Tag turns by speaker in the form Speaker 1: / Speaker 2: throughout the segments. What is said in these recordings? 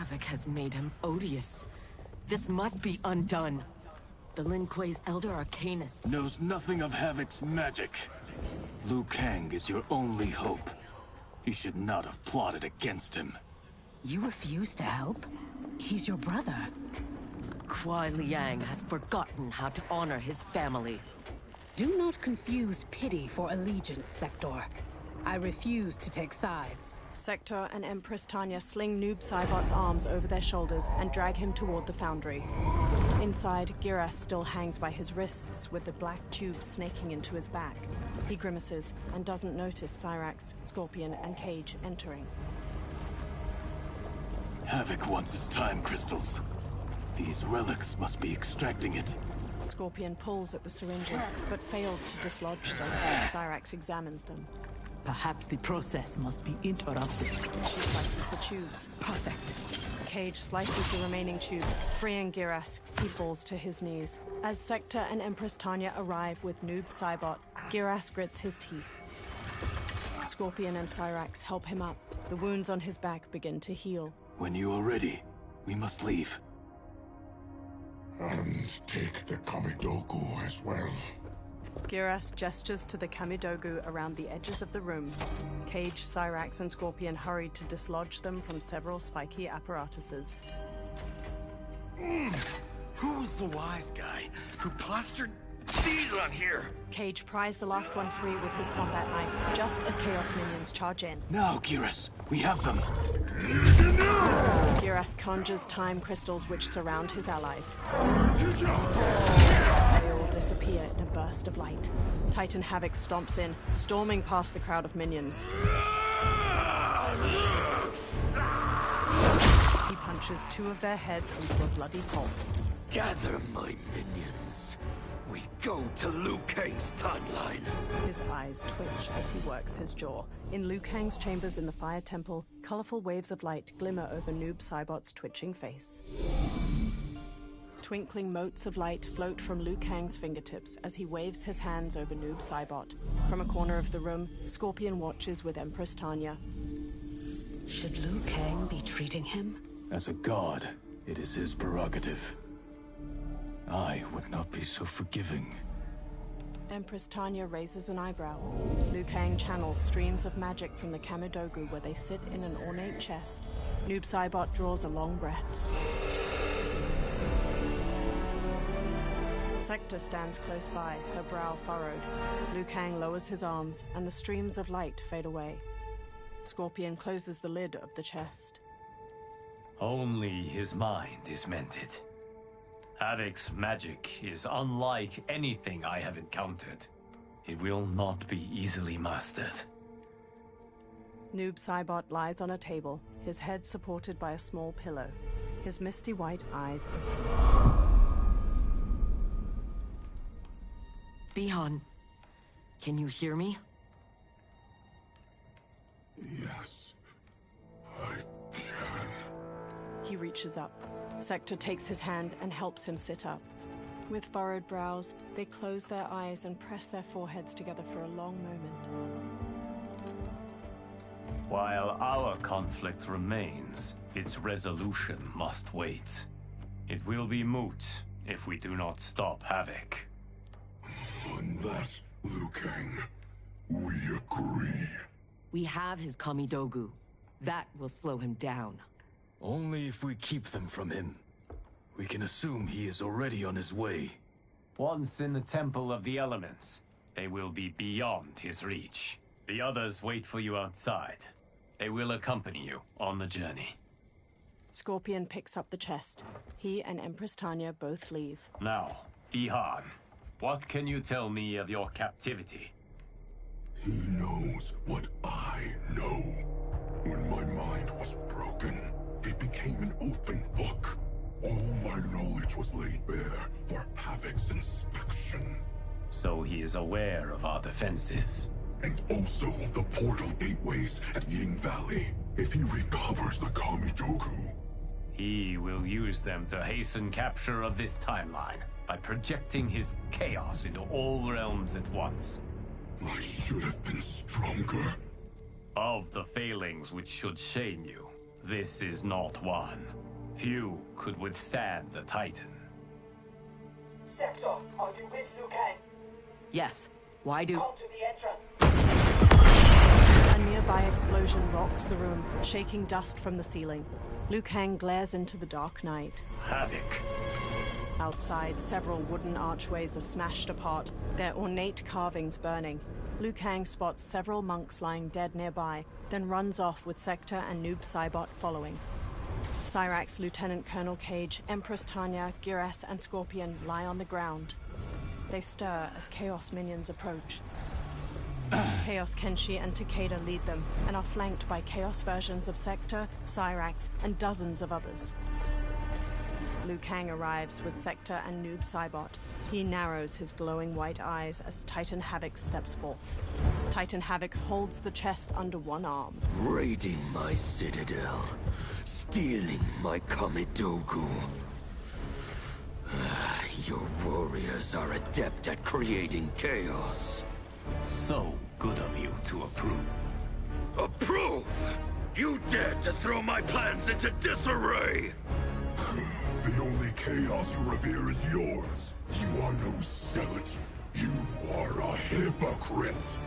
Speaker 1: Havoc has made him odious. This must be undone. The Lin Kuei's Elder Arcanist
Speaker 2: knows nothing of Havoc's magic. Liu Kang is your only hope. You should not have plotted against him.
Speaker 3: You refuse to help? He's your brother.
Speaker 1: Kuai Liang has forgotten how to honor his family.
Speaker 3: Do not confuse pity for allegiance, Sector. I refuse to take sides.
Speaker 4: Sector and Empress Tanya sling Noob Saibot's arms over their shoulders and drag him toward the foundry. Inside, Giras still hangs by his wrists with the black tube snaking into his back. He grimaces and doesn't notice Cyrax, Scorpion, and Cage entering.
Speaker 2: Havoc wants his time crystals. These relics must be extracting it.
Speaker 4: Scorpion pulls at the syringes, but fails to dislodge them. Cyrax examines them.
Speaker 3: Perhaps the process must be interrupted.
Speaker 4: She slices the tubes.
Speaker 3: Perfect.
Speaker 4: Cage slices the remaining tubes, freeing Giras. He falls to his knees. As Sector and Empress Tanya arrive with Noob Saibot, Giras grits his teeth. Scorpion and Cyrax help him up. The wounds on his back begin to heal.
Speaker 2: When you are ready, we must leave.
Speaker 5: And take the Kamidogu as well.
Speaker 4: Giras gestures to the Kamidogu around the edges of the room. Cage, Cyrax, and Scorpion hurry to dislodge them from several spiky apparatuses.
Speaker 6: Who's the wise guy who plastered these on here?
Speaker 4: Cage pries the last one free with his combat knife, just as Chaos minions charge in.
Speaker 2: Now, Giras, we have them.
Speaker 4: Giras conjures time crystals which surround his allies. They all disappear in a burst of light. Titan Havoc stomps in, storming past the crowd of minions. He punches two of their heads into a bloody pulp.
Speaker 6: Gather my minions. We go to Liu Kang's timeline.
Speaker 4: His eyes twitch as he works his jaw. In Liu Kang's chambers in the Fire Temple, colorful waves of light glimmer over Noob Saibot's twitching face. Twinkling motes of light float from Liu Kang's fingertips as he waves his hands over Noob Saibot. From a corner of the room, Scorpion watches with Empress Tanya.
Speaker 3: Should Liu Kang be treating him?
Speaker 2: As a god, it is his prerogative. I would not be so forgiving.
Speaker 4: Empress Tanya raises an eyebrow. Liu Kang channels streams of magic from the Kamidogu where they sit in an ornate chest. Noob Saibot draws a long breath. Sector stands close by, her brow furrowed. Liu Kang lowers his arms, and the streams of light fade away. Scorpion closes the lid of the chest.
Speaker 7: Only his mind is mended. Havoc's magic is unlike anything I have encountered. It will not be easily mastered.
Speaker 4: Noob Saibot lies on a table, his head supported by a small pillow. His misty white eyes open.
Speaker 1: Bihan, can you hear me?
Speaker 5: Yes, I can.
Speaker 4: He reaches up. Sector takes his hand and helps him sit up. With furrowed brows, they close their eyes and press their foreheads together for a long moment.
Speaker 7: While our conflict remains, its resolution must wait. It will be moot if we do not stop Havoc.
Speaker 5: On that, Liu Kang, we agree.
Speaker 1: We have his Kamidogu. That will slow him down.
Speaker 2: Only if we keep them from him. We can assume he is already on his way.
Speaker 7: Once in the Temple of the Elements, they will be beyond his reach. The others wait for you outside. They will accompany you on the journey.
Speaker 4: Scorpion picks up the chest. He and Empress Tanya both leave.
Speaker 7: Now, Bihan, what can you tell me of your captivity?
Speaker 5: He knows what I know. When my mind was broken, it became an open book. All my knowledge was laid bare for Havoc's inspection.
Speaker 7: So he is aware of our defenses.
Speaker 5: And also of the portal gateways at Ying Valley. If he recovers the Kamidogu,
Speaker 7: he will use them to hasten capture of this timeline by projecting his chaos into all realms at once.
Speaker 5: I should have been stronger.
Speaker 7: Of the failings which should shame you, this is not one. Few could withstand the Titan.
Speaker 8: Sector, are you with Liu Kang?
Speaker 1: Yes. Why do...
Speaker 8: Come to the entrance.
Speaker 4: A nearby explosion rocks the room, shaking dust from the ceiling. Liu Kang glares into the dark night.
Speaker 7: Havoc.
Speaker 4: Outside, several wooden archways are smashed apart, their ornate carvings burning. Liu Kang spots several monks lying dead nearby, then runs off with Sector and Noob Saibot following. Cyrax, Lieutenant Colonel Cage, Empress Tanya, Giras, and Scorpion lie on the ground. They stir as Chaos minions approach. Chaos Kenshi and Takeda lead them, and are flanked by Chaos versions of Sector, Cyrax, and dozens of others. Liu Kang arrives with Sector and Noob Saibot. He narrows his glowing white eyes as Titan Havoc steps forth. Titan Havoc holds the chest under one arm.
Speaker 6: Raiding my citadel. Stealing my Kamidogu. Your warriors are adept at creating chaos.
Speaker 7: So good of you to approve.
Speaker 6: Approve? You dared to throw my plans into disarray!
Speaker 5: The only chaos you revere is yours. You are no zealot. You are a hypocrite.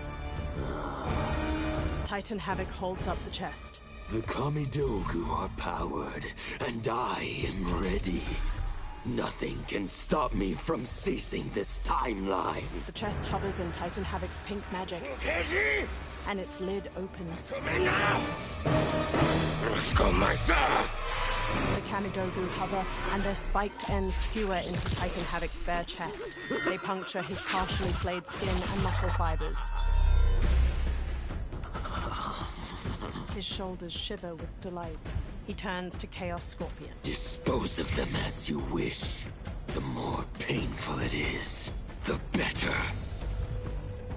Speaker 4: Titan Havoc holds up the chest.
Speaker 6: The Kamidogu are powered, and I am ready. Nothing can stop me from seizing this timeline.
Speaker 4: The chest hovers in Titan Havoc's pink magic, and its lid opens. The Kamidogu hover, and their spiked ends skewer into Titan Havoc's bare chest. They puncture his partially flayed skin and muscle fibers. His shoulders shiver with delight. He turns to Chaos Scorpion.
Speaker 6: Dispose of them as you wish. The more painful it is, the better.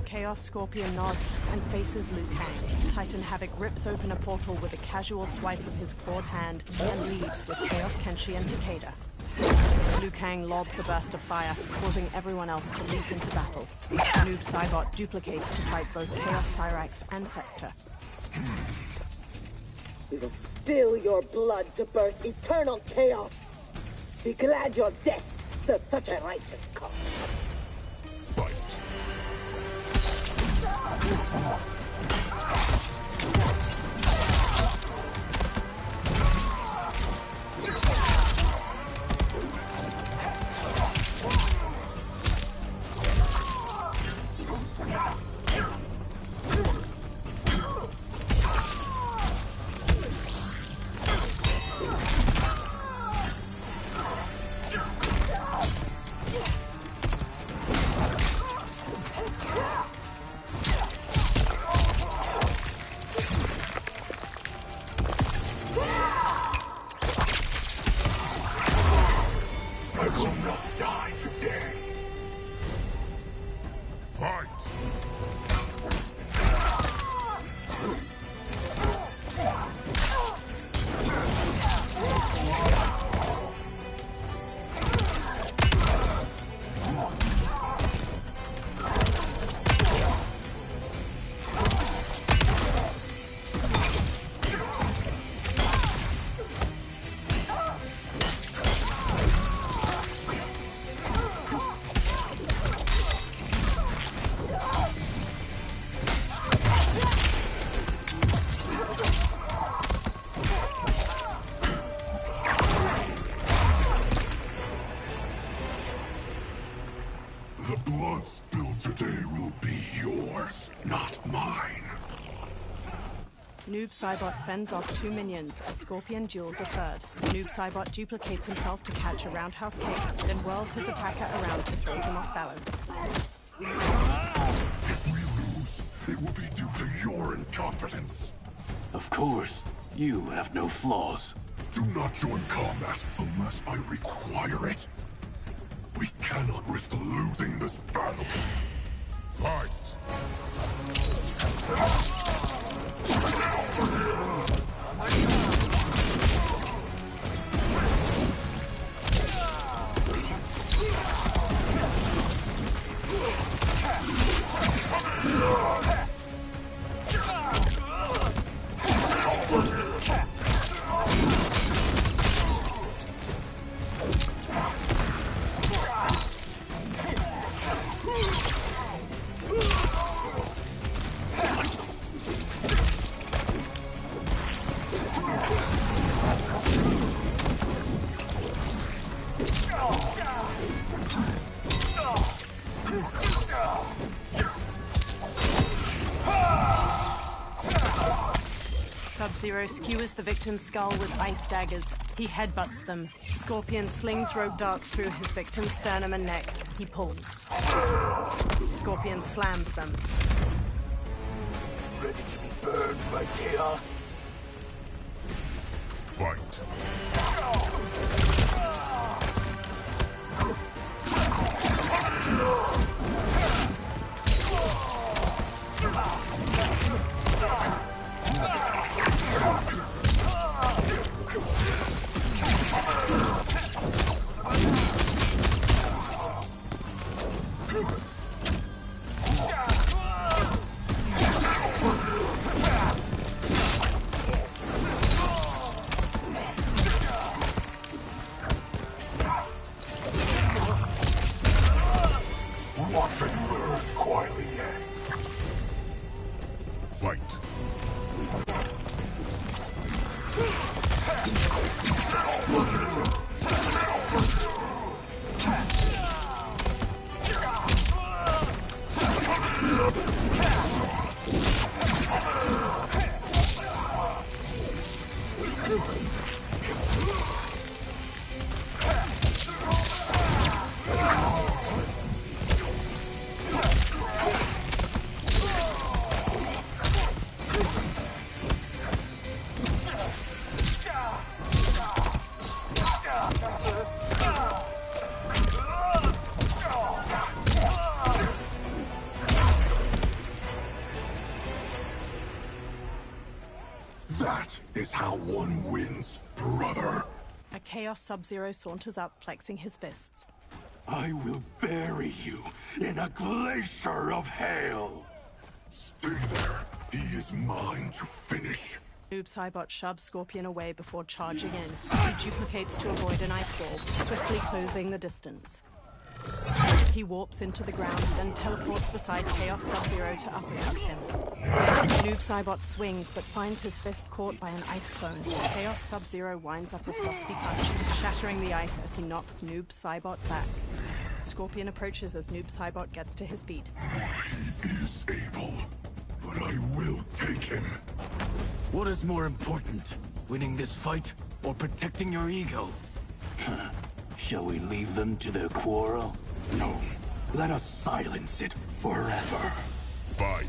Speaker 4: Chaos Scorpion nods and faces Liu Kang. Titan Havoc rips open a portal with a casual swipe of his clawed hand and leaves with Chaos Kenshi and Takeda. Liu Kang lobs a burst of fire, causing everyone else to leap into battle. Noob Saibot duplicates to fight both Chaos Cyrax and Sector.
Speaker 8: We will spill your blood to birth eternal chaos. Be glad your deaths serve such a righteous cause.
Speaker 5: Fight. I will not die today. Fight! The blood spilled today will be yours, not mine.
Speaker 4: Noob Saibot fends off two minions as Scorpion duels a third. Noob Saibot duplicates himself to catch a roundhouse kick, then whirls his attacker around to throw him off balance.
Speaker 5: If we lose, it will be due to your incompetence.
Speaker 2: Of course. You have no flaws.
Speaker 5: Do not join combat unless I require it. We cannot risk losing this battle. Fight!
Speaker 4: Sub-Zero skewers the victim's skull with ice daggers. He headbutts them. Scorpion slings rope darts through his victim's sternum and neck. He pulls. Scorpion slams them.
Speaker 2: Ready to be burned by chaos?
Speaker 5: Fight. Watch and learn quietly, Yang. Fight. That is how one wins, brother.
Speaker 4: A Chaos Sub-Zero saunters up, flexing his fists.
Speaker 5: I will bury you in a glacier of hail. Stay there. He is mine to finish.
Speaker 4: Noob Saibot shoves Scorpion away before charging in. He duplicates to avoid an ice ball, swiftly closing the distance. He warps into the ground, then teleports beside Chaos Sub-Zero to uppercut him. Noob Saibot swings, but finds his fist caught by an ice clone. Chaos Sub-Zero winds up a frosty punch, shattering the ice as he knocks Noob Saibot back. Scorpion approaches as Noob Saibot gets to his feet.
Speaker 5: He is able, but I will take him.
Speaker 2: What is more important, winning this fight or protecting your ego? Shall we leave them to their quarrel?
Speaker 5: No, let us silence it forever. Fight.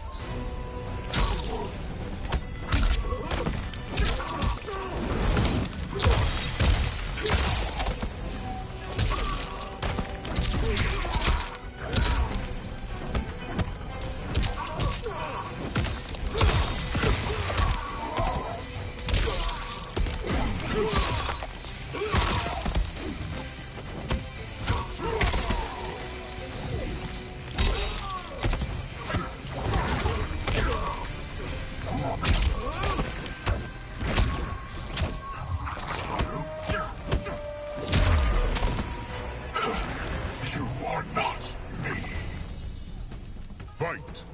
Speaker 5: Fight!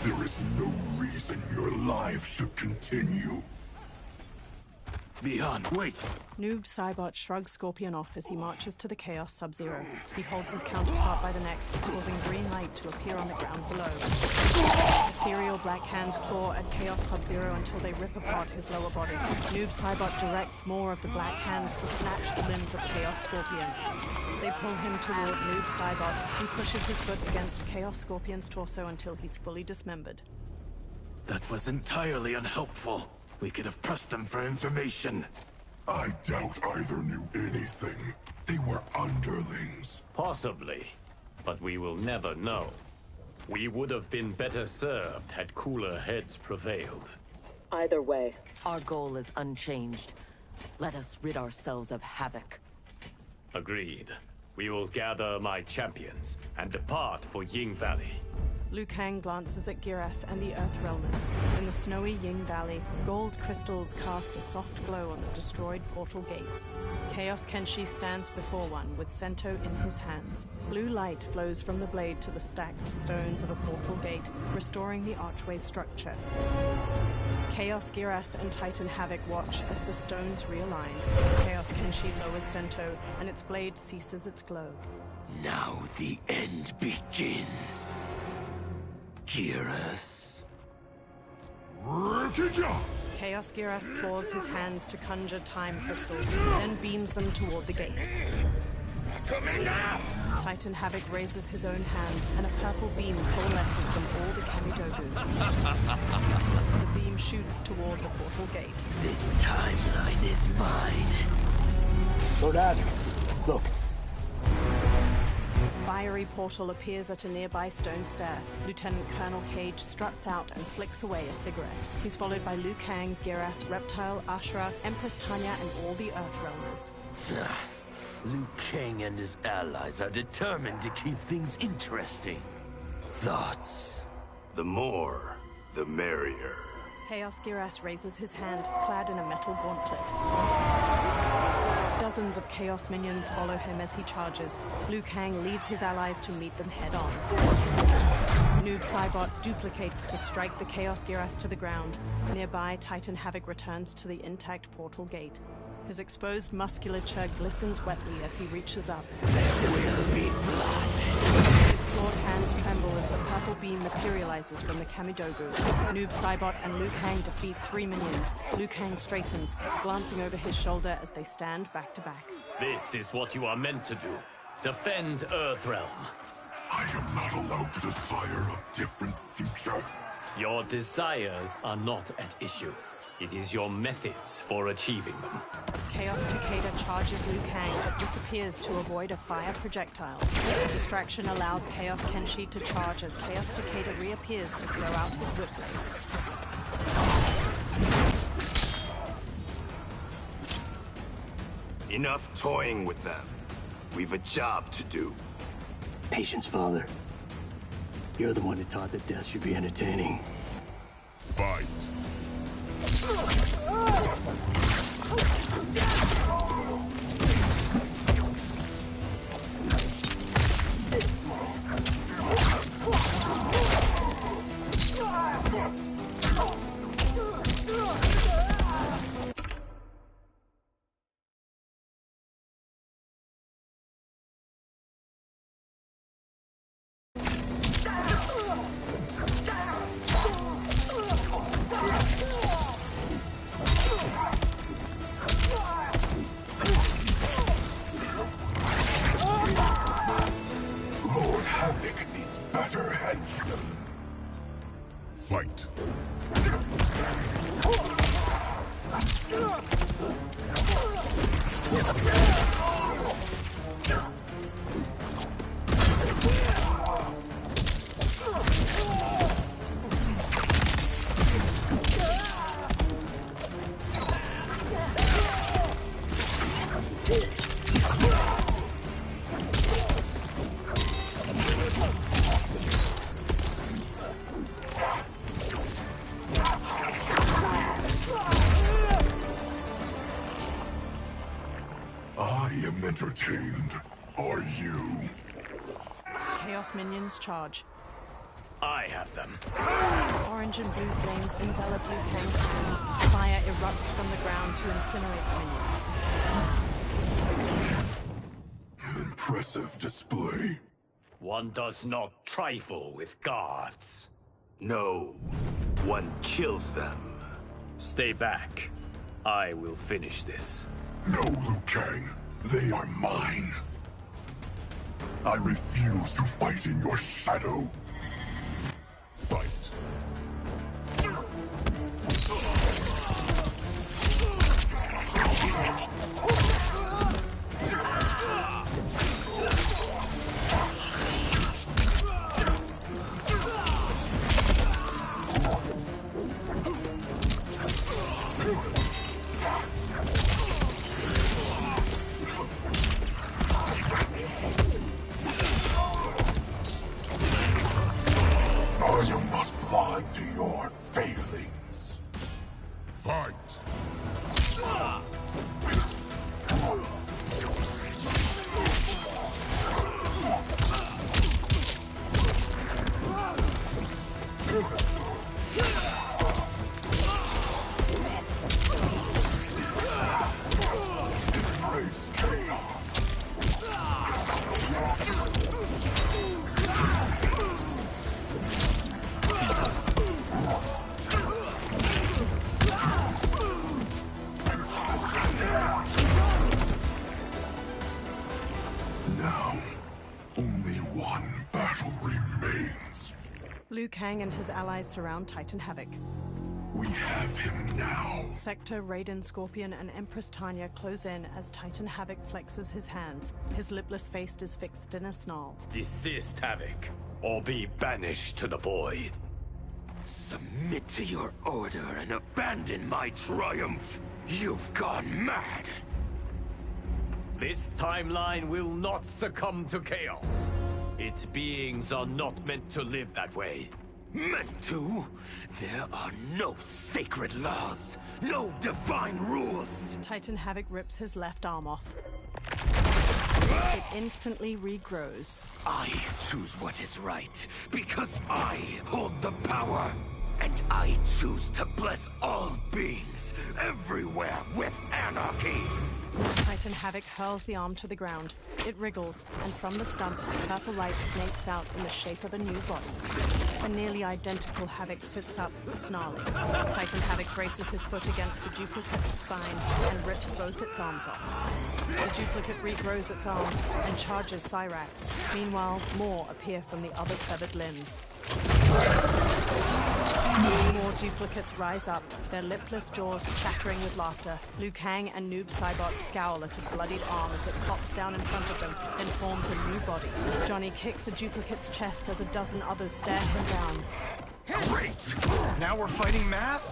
Speaker 5: There is no reason your life should continue.
Speaker 2: Beyond, wait!
Speaker 4: Noob Saibot shrugs Scorpion off as he marches to the Chaos Sub-Zero. He holds his counterpart by the neck, causing green light to appear on the ground below. Ethereal black hands claw at Chaos Sub-Zero until they rip apart his lower body. Noob Saibot directs more of the black hands to snatch the limbs of Chaos Scorpion. They pull him toward Noob Saibot, who pushes his foot against Chaos Scorpion's torso until he's fully dismembered.
Speaker 2: That was entirely unhelpful. We could have pressed them for information.
Speaker 5: I doubt either knew anything. They were underlings.
Speaker 7: Possibly, but we will never know. We would have been better served had cooler heads prevailed.
Speaker 1: Either way, our goal is unchanged. Let us rid ourselves of Havoc.
Speaker 7: Agreed. We will gather my champions and depart for Ying Valley.
Speaker 4: Liu Kang glances at Giras and the Earth Realmers. In the snowy Ying Valley, gold crystals cast a soft glow on the destroyed portal gates. Chaos Kenshi stands before one, with Sento in his hands. Blue light flows from the blade to the stacked stones of a portal gate, restoring the archway's structure. Chaos Giras and Titan Havoc watch as the stones realign. Chaos Kenshi lowers Sento, and its blade ceases its glow.
Speaker 6: Now the end begins. Giras.
Speaker 4: Chaos Giras claws his hands to conjure time crystals, then beams them toward the gate. Titan Havoc raises his own hands, and a purple beam coalesces from all the Kamidogu. The beam shoots toward the portal gate.
Speaker 6: This timeline is mine.
Speaker 2: Lord Adam, look.
Speaker 4: A fiery portal appears at a nearby stone stair. Lieutenant Colonel Cage struts out and flicks away a cigarette. He's followed by Liu Kang, Giras, Reptile, Ashura, Empress Tanya, and all the Earth Realmers.
Speaker 6: Liu Kang and his allies are determined to keep things interesting. Thoughts? The more, the merrier.
Speaker 4: Chaos Giras raises his hand, clad in a metal gauntlet. Dozens of Chaos minions follow him as he charges. Liu Kang leads his allies to meet them head-on. Noob Saibot duplicates to strike the Chaos Giras to the ground. Nearby, Titan Havoc returns to the intact portal gate. His exposed musculature glistens wetly as he reaches up.
Speaker 6: There will be blood.
Speaker 4: His clawed hands tremble as the purple beam materializes from the Kamidogu. Noob Saibot and Liu Kang defeat 3 minions. Liu Kang straightens, glancing over his shoulder as they stand back to back.
Speaker 7: This is what you are meant to do. Defend Earthrealm.
Speaker 5: I am not allowed to desire a different future.
Speaker 7: Your desires are not at issue. It is your methods for achieving them.
Speaker 4: Chaos Takeda charges Liu Kang but disappears to avoid a fire projectile. The distraction allows Chaos Kenshi to charge as Chaos Takeda reappears to throw out his whip blades.
Speaker 6: Enough toying with them. We've a job to do.
Speaker 2: Patience, Father. You're the one who taught that death should be entertaining.
Speaker 5: Fight. Fight. I am entertained. Are you?
Speaker 4: Chaos minions charge.
Speaker 7: I have them.
Speaker 4: Orange and blue flames envelop Liu Kang's hands. Fire erupts from the ground to incinerate the minions.
Speaker 5: Impressive display.
Speaker 7: One does not trifle with gods.
Speaker 6: No, one kills them.
Speaker 7: Stay back. I will finish this.
Speaker 5: No, Liu Kang. They are mine. I refuse to fight in your shadow. Fight. I am not blind to your failings. Fight! Embrace chaos! Now, only one battle remains.
Speaker 4: Liu Kang and his allies surround Titan Havoc.
Speaker 5: We have him now.
Speaker 4: Sector, Raiden, Scorpion, and Empress Tanya close in as Titan Havoc flexes his hands. His lipless face is fixed in a snarl.
Speaker 7: Desist, Havoc, or be banished to the void.
Speaker 6: Submit to your order and abandon my triumph. You've gone mad.
Speaker 7: This timeline will not succumb to chaos. Its beings are not meant to live that way.
Speaker 6: Meant to? There are no sacred laws, no divine rules.
Speaker 4: Titan Havoc rips his left arm off. It instantly regrows.
Speaker 6: I choose what is right, because I hold the power. And I choose to bless all beings, everywhere, with anarchy.
Speaker 4: Titan Havoc hurls the arm to the ground. It wriggles, and from the stump, purple light snakes out in the shape of a new body. A nearly identical Havoc sits up, snarling. Titan Havoc braces his foot against the duplicate's spine and rips both its arms off. The duplicate regrows its arms and charges Cyrax. Meanwhile, more appear from the other severed limbs. More duplicates rise up, their lipless jaws chattering with laughter. Liu Kang and Noob Saibot scowl at a bloodied arm as it pops down in front of them, then forms a new body. Johnny kicks a duplicate's chest as a dozen others stare him down.
Speaker 2: Great! Now we're fighting math?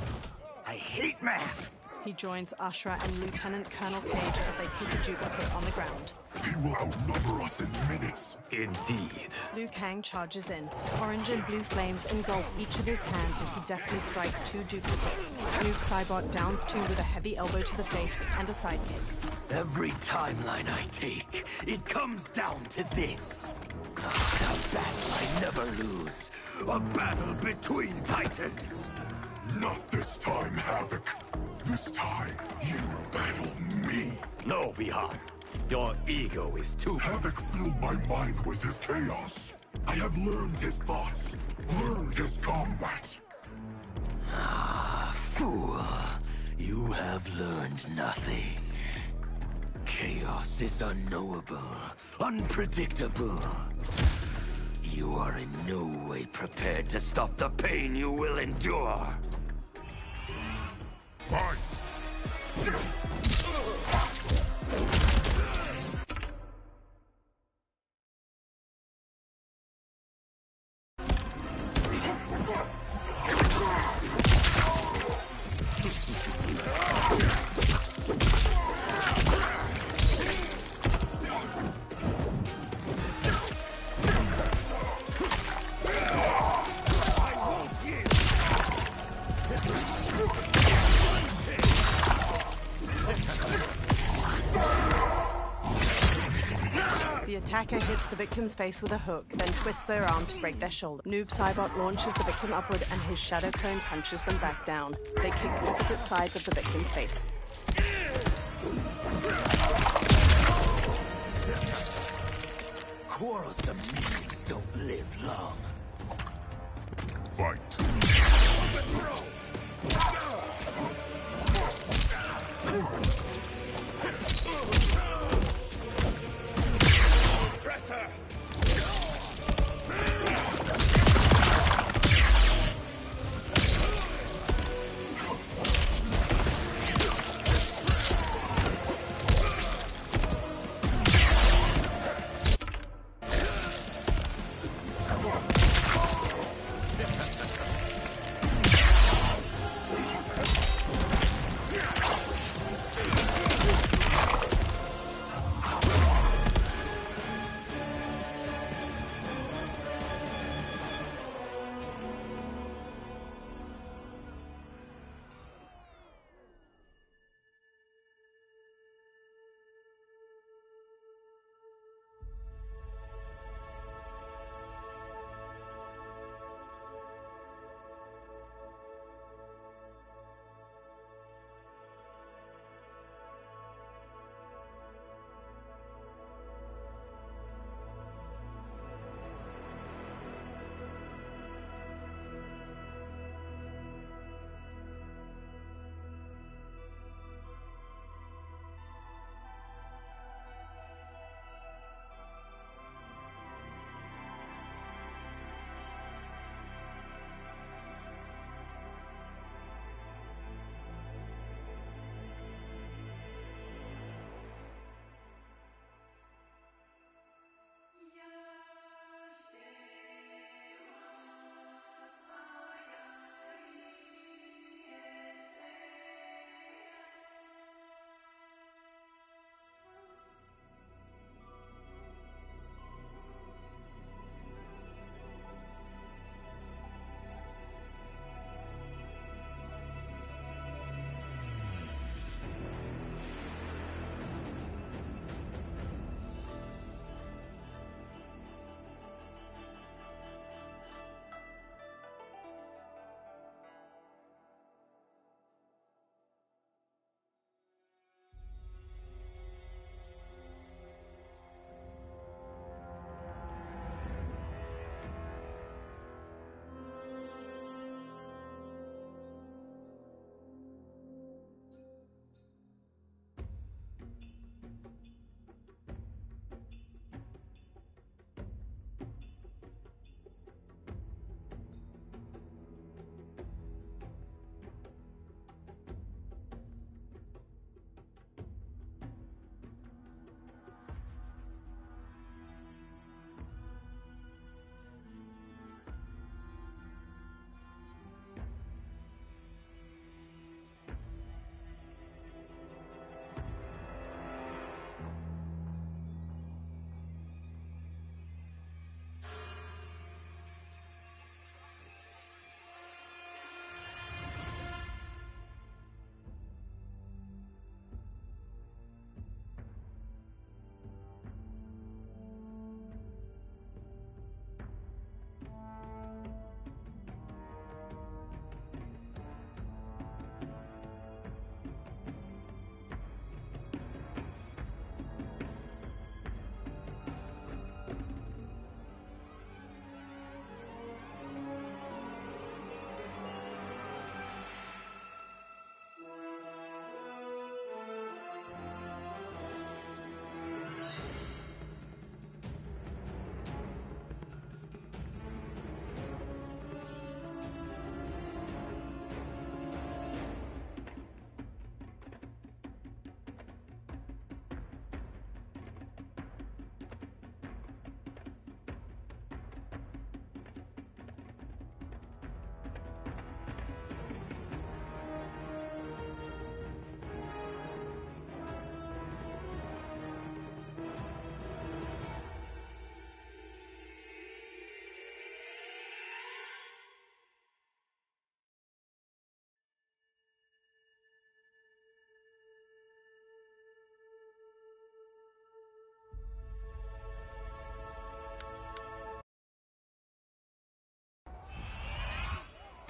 Speaker 2: I hate math!
Speaker 4: He joins Ashra and Lieutenant Colonel Cage as they kick a duplicate on the ground.
Speaker 5: He will outnumber us in minutes.
Speaker 7: Indeed.
Speaker 4: Liu Kang charges in. Orange and blue flames engulf each of his hands as he deftly strikes two duplicates. Noob Saibot downs two with a heavy elbow to the face and a sidekick.
Speaker 6: Every timeline I take, it comes down to this. A battle I never lose. A battle between titans.
Speaker 5: Not this time, Havoc. This time, you battle me.
Speaker 7: No, Bihar. Your ego is too...
Speaker 5: Havoc filled my mind with his chaos. I have learned his thoughts, learned his combat.
Speaker 6: Ah, fool. You have learned nothing. Chaos is unknowable, unpredictable. You are in no way prepared to stop the pain you will endure.
Speaker 5: Fight!
Speaker 4: The attacker hits the victim's face with a hook, then twists their arm to break their shoulder. Noob Saibot launches the victim upward and his shadow clone punches them back down. They kick opposite sides of the victim's face.
Speaker 6: Quarrelsome meetings don't live long.
Speaker 5: Fight!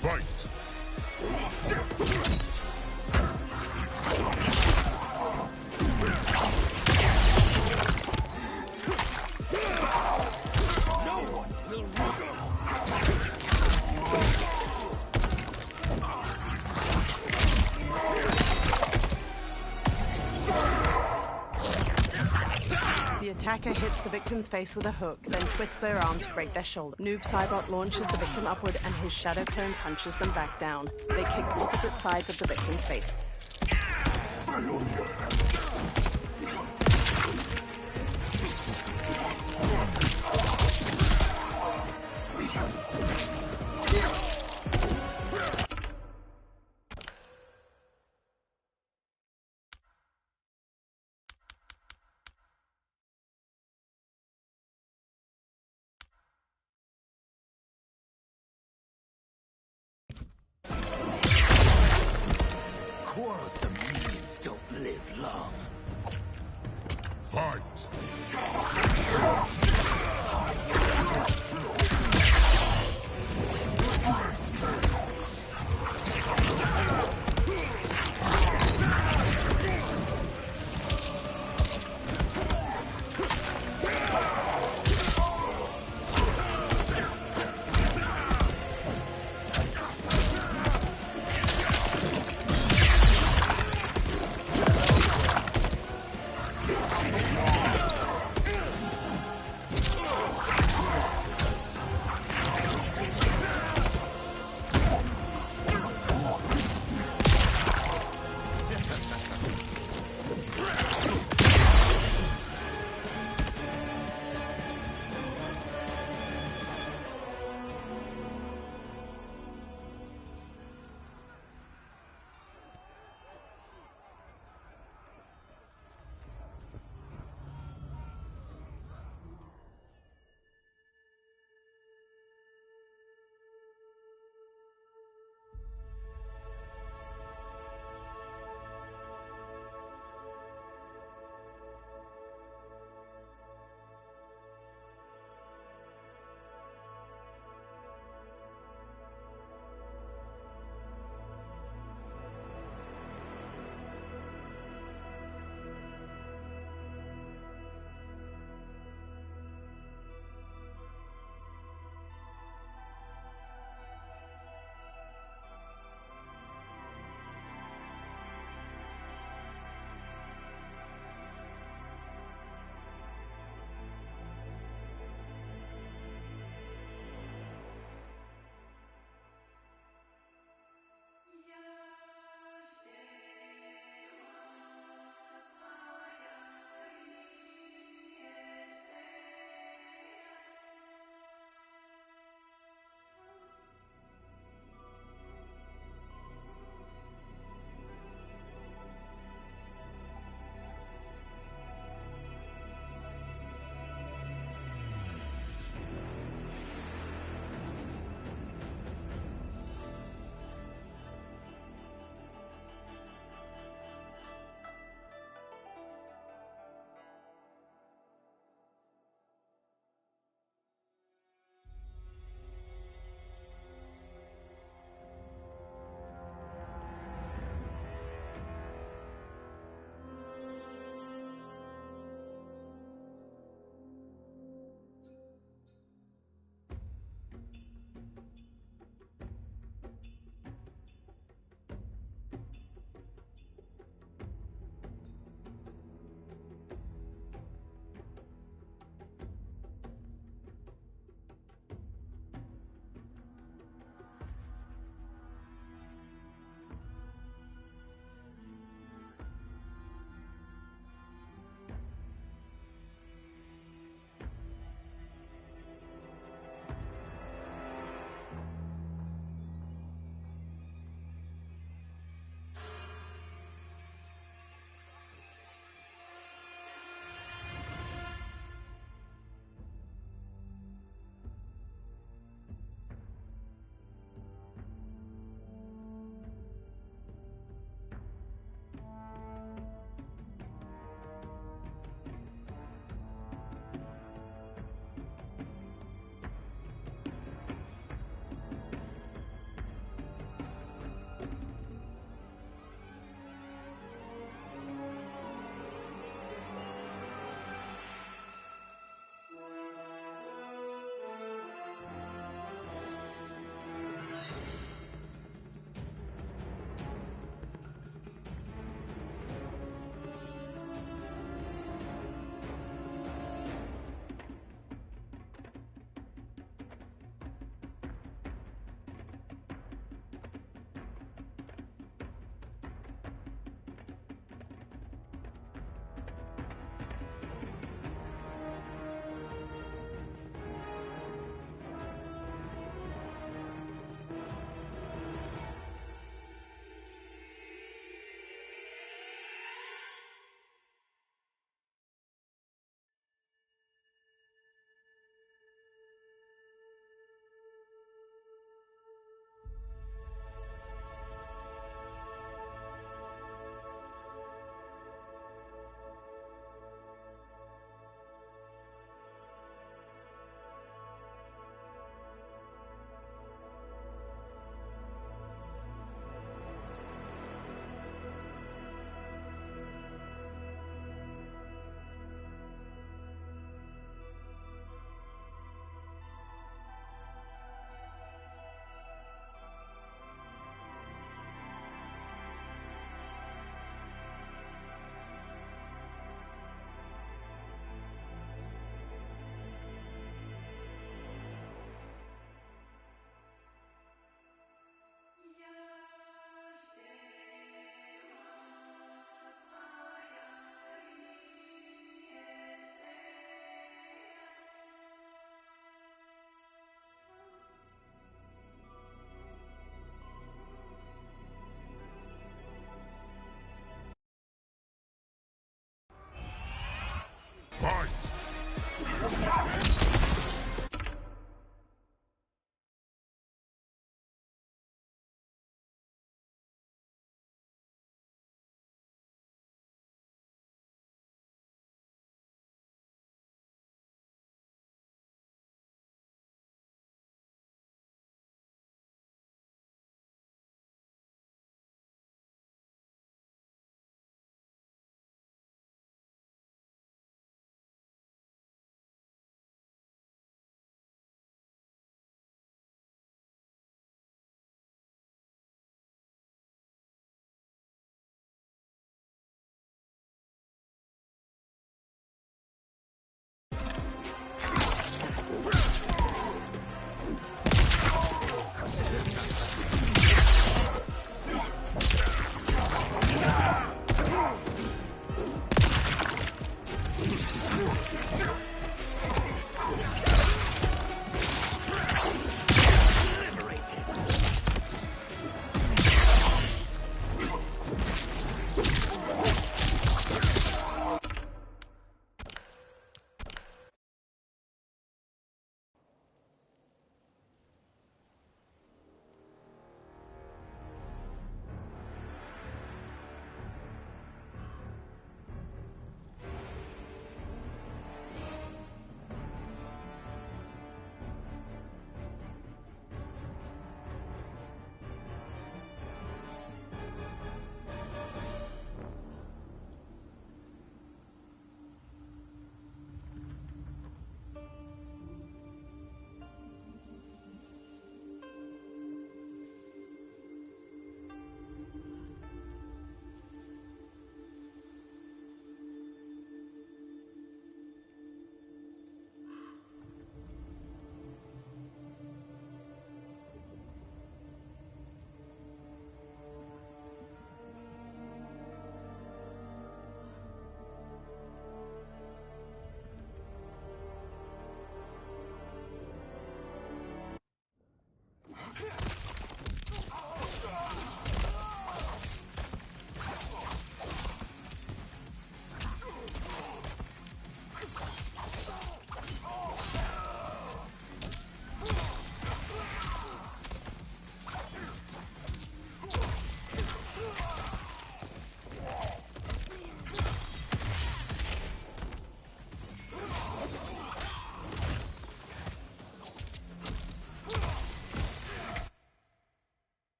Speaker 5: Fight!
Speaker 4: The attacker hits the victim's face with a hook, then twists their arm to break their shoulder. Noob Saibot launches the victim upward and his shadow clone punches them back down. They kick opposite sides of the victim's face.
Speaker 6: Quarrelsome minions don't live long.
Speaker 5: Fight!